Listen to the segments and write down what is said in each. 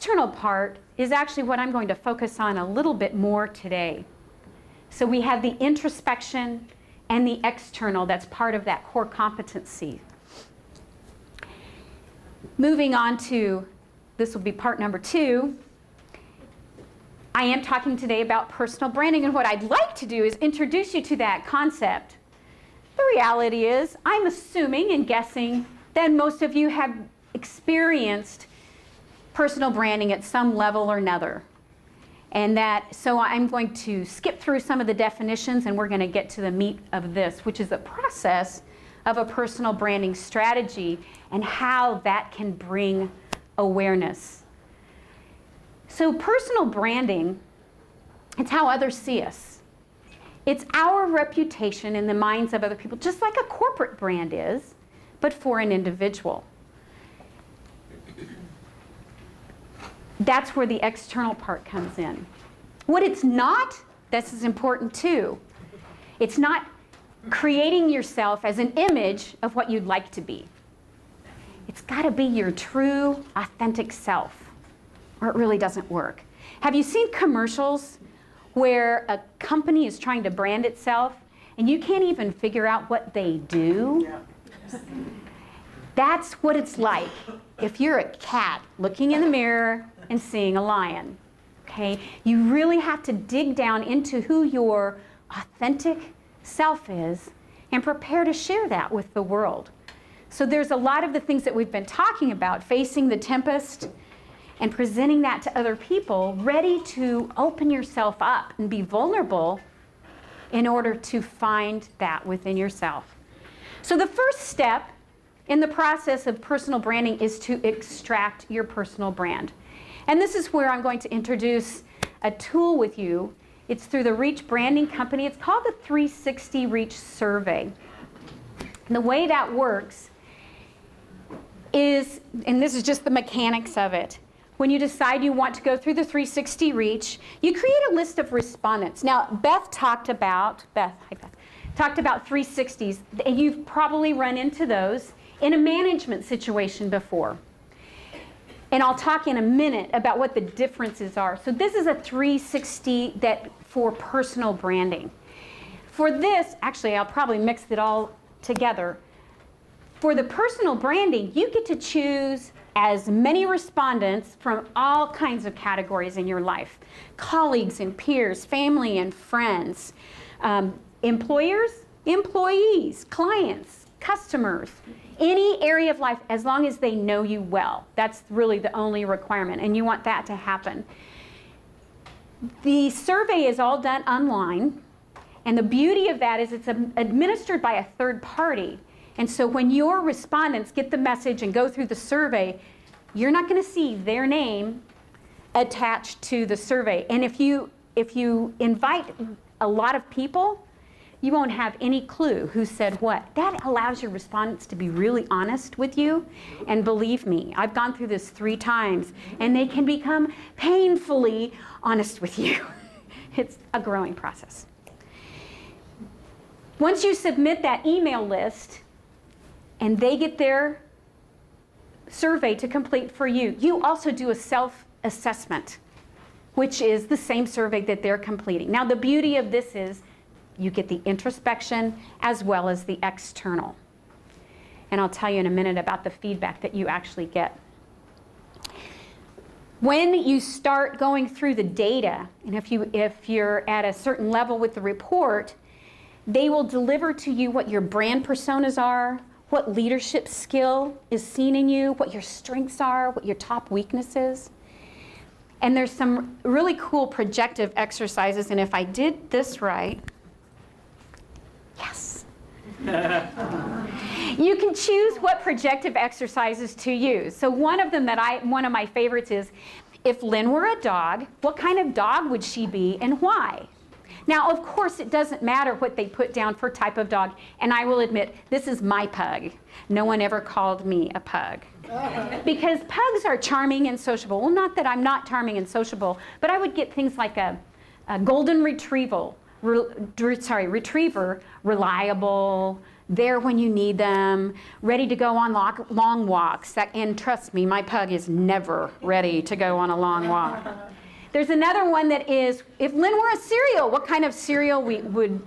external part is actually what I'm going to focus on a little bit more today. So we have the introspection and the external that's part of that core competency. Moving on to, this will be part number 2. I am talking today about personal branding, and what I'd like to do is introduce you to that concept. The reality is, I'm assuming and guessing that most of you have experienced personal branding at some level or another. And so I'm going to skip through some of the definitions, and we're going to get to the meat of this, which is the process of a personal branding strategy and how that can bring awareness. So personal branding, it's how others see us. It's our reputation in the minds of other people, just like a corporate brand is, but for an individual. That's where the external part comes in. What it's not, this is important too. It's not creating yourself as an image of what you'd like to be. It's got to be your true, authentic self, or it really doesn't work. Have you seen commercials where a company is trying to brand itself and you can't even figure out what they do? Yeah. That's what it's like if you're a cat looking in the mirror and seeing a lion. Okay? You really have to dig down into who your authentic self is and prepare to share that with the world. So there's a lot of the things that we've been talking about, facing the tempest and presenting that to other people, ready to open yourself up and be vulnerable in order to find that within yourself. So the first step in the process of personal branding is to extract your personal brand. And this is where I'm going to introduce a tool with you. It's through the Reach Branding Company. It's called the 360 Reach Survey. And the way that works is, and this is just the mechanics of it, when you decide you want to go through the 360 Reach, you create a list of respondents. Now, Beth talked about 360s, and you've probably run into those in a management situation before. And I'll talk in a minute about what the differences are. So this is a 360 for personal branding. For this, actually, I'll probably mix it all together. For the personal branding, you get to choose as many respondents from all kinds of categories in your life. Colleagues and peers, family and friends, employers, employees, clients, customers, any area of life as long as they know you well. That's really the only requirement, and you want that to happen. The survey is all done online, and the beauty of that is it's administered by a third party. And so when your respondents get the message and go through the survey, you're not going to see their name attached to the survey. And if you invite a lot of people, you won't have any clue who said what. That allows your respondents to be really honest with you. And believe me, I've gone through this 3 times, and they can become painfully honest with you. It's a growing process. Once you submit that email list, and they get their survey to complete for you, you also do a self-assessment, which is the same survey that they're completing. Now, the beauty of this is you get the introspection as well as the external. And I'll tell you in a minute about the feedback that you actually get. When you start going through the data, and if you're at a certain level with the report, they will deliver to you what your brand personas are, what leadership skill is seen in you, what your strengths are, what your top weaknesses. And there's some really cool projective exercises, and if I did this right, yes. You can choose what projective exercises to use. So one of them one of my favorites is, if Lynn were a dog, what kind of dog would she be and why? Now, of course, it doesn't matter what they put down for type of dog, and I will admit, this is my pug. No one ever called me a pug. Because pugs are charming and sociable. Well, not that I'm not charming and sociable, but I would get things like a golden retriever, reliable, there when you need them, ready to go on long walks. And trust me, my pug is never ready to go on a long walk. There's another one that is, if Lynn were a cereal, what kind of cereal would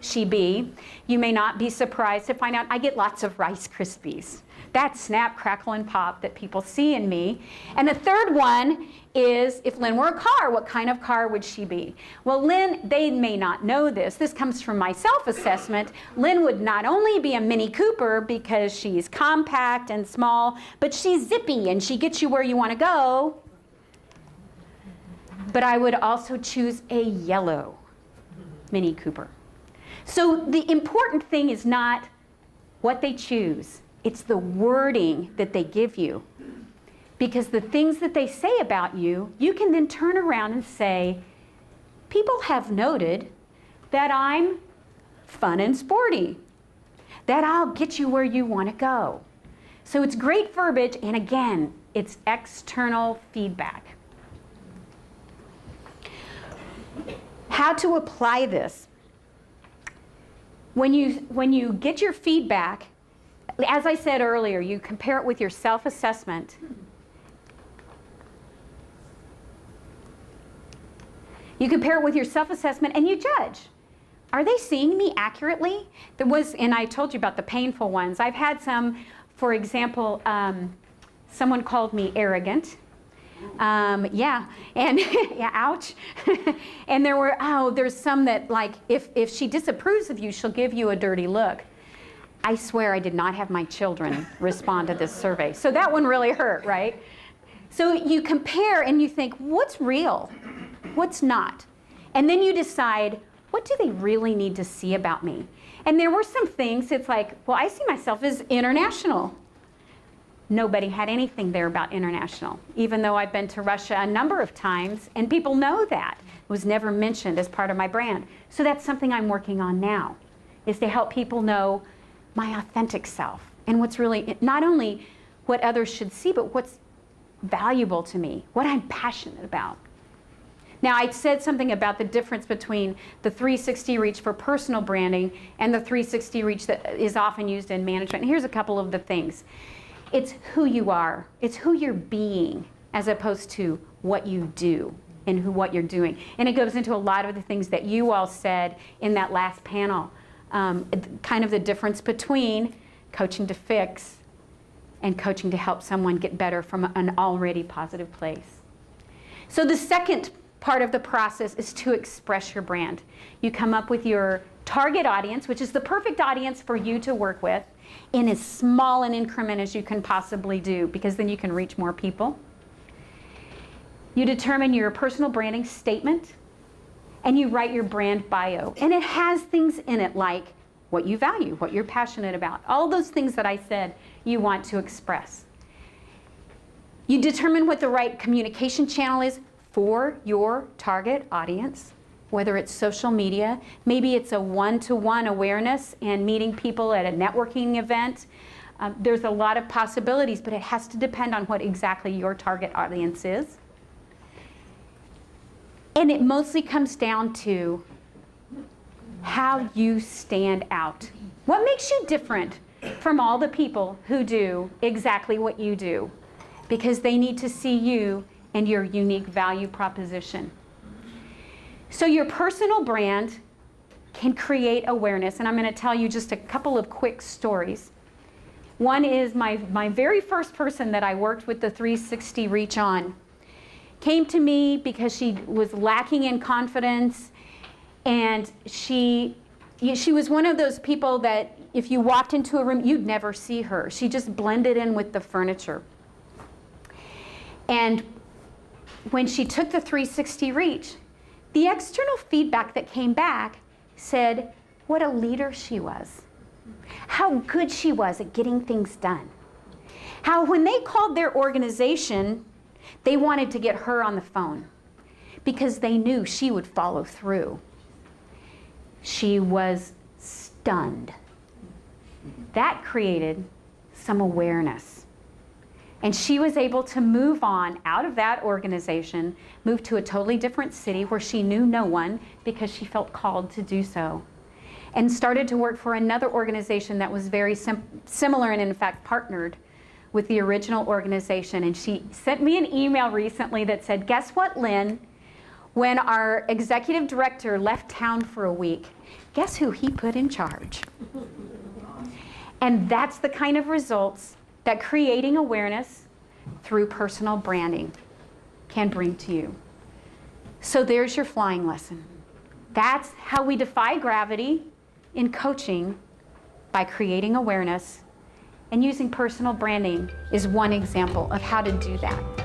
she be? You may not be surprised to find out I get lots of Rice Krispies. That snap, crackle, and pop that people see in me. And the third one is, if Lynn were a car, what kind of car would she be? Well, Lynn, they may not know this. This comes from my self-assessment. Lynn would not only be a Mini Cooper because she's compact and small, but she's zippy and she gets you where you want to go. But I would also choose a yellow Mini Cooper. So the important thing is not what they choose. It's the wording that they give you. Because the things that they say about you, you can then turn around and say, people have noted that I'm fun and sporty, that I'll get you where you want to go. So it's great verbiage, and again, it's external feedback. How to apply this? When you get your feedback, as I said earlier, you compare it with your self-assessment. You compare it with your self-assessment and you judge. Are they seeing me accurately? And I told you about the painful ones. I've had some, for example, someone called me arrogant. Yeah, and yeah, ouch. And there's some that, like, if she disapproves of you, she'll give you a dirty look. I swear I did not have my children respond to this survey. So that one really hurt, right? So you compare and you think, what's real? What's not? And then you decide, what do they really need to see about me? And there were some things, it's like, well, I see myself as international. Nobody had anything there about international, even though I've been to Russia a number of times, and people know that. It was never mentioned as part of my brand. So that's something I'm working on now, is to help people know my authentic self and what's really, not only what others should see, but what's valuable to me, what I'm passionate about. Now, I said something about the difference between the 360 reach for personal branding and the 360 reach that is often used in management. And here's a couple of the things. It's who you are. It's who you're being as opposed to what you do and what you're doing. And it goes into a lot of the things that you all said in that last panel. Kind of the difference between coaching to fix and coaching to help someone get better from an already positive place. So the second part of the process is to express your brand. You come up with your target audience, which is the perfect audience for you to work with, in as small an increment as you can possibly do, because then you can reach more people. You determine your personal branding statement, and you write your brand bio. And it has things in it like what you value, what you're passionate about, all those things that I said you want to express. You determine what the right communication channel is for your target audience, whether it's social media, maybe it's a one-to-one awareness and meeting people at a networking event. There's a lot of possibilities, but it has to depend on what exactly your target audience is. And it mostly comes down to how you stand out. What makes you different from all the people who do exactly what you do? Because they need to see you and your unique value proposition. So your personal brand can create awareness, and I'm going to tell you just a couple of quick stories. One is my very first person that I worked with the 360 Reach on came to me because she was lacking in confidence, and she was one of those people that if you walked into a room, you'd never see her. She just blended in with the furniture. And when she took the 360 Reach, the external feedback that came back said what a leader she was, how good she was at getting things done, how when they called their organization, they wanted to get her on the phone because they knew she would follow through. She was stunned. That created some awareness. And she was able to move on out of that organization, move to a totally different city where she knew no one because she felt called to do so. and started to work for another organization that was very similar and in fact partnered with the original organization. And she sent me an email recently that said, guess what, Lynn? When our executive director left town for a week, guess who he put in charge? And that's the kind of results that creating awareness through personal branding can bring to you. So there's your flying lesson. That's how we defy gravity in coaching, by creating awareness, and using personal branding is one example of how to do that.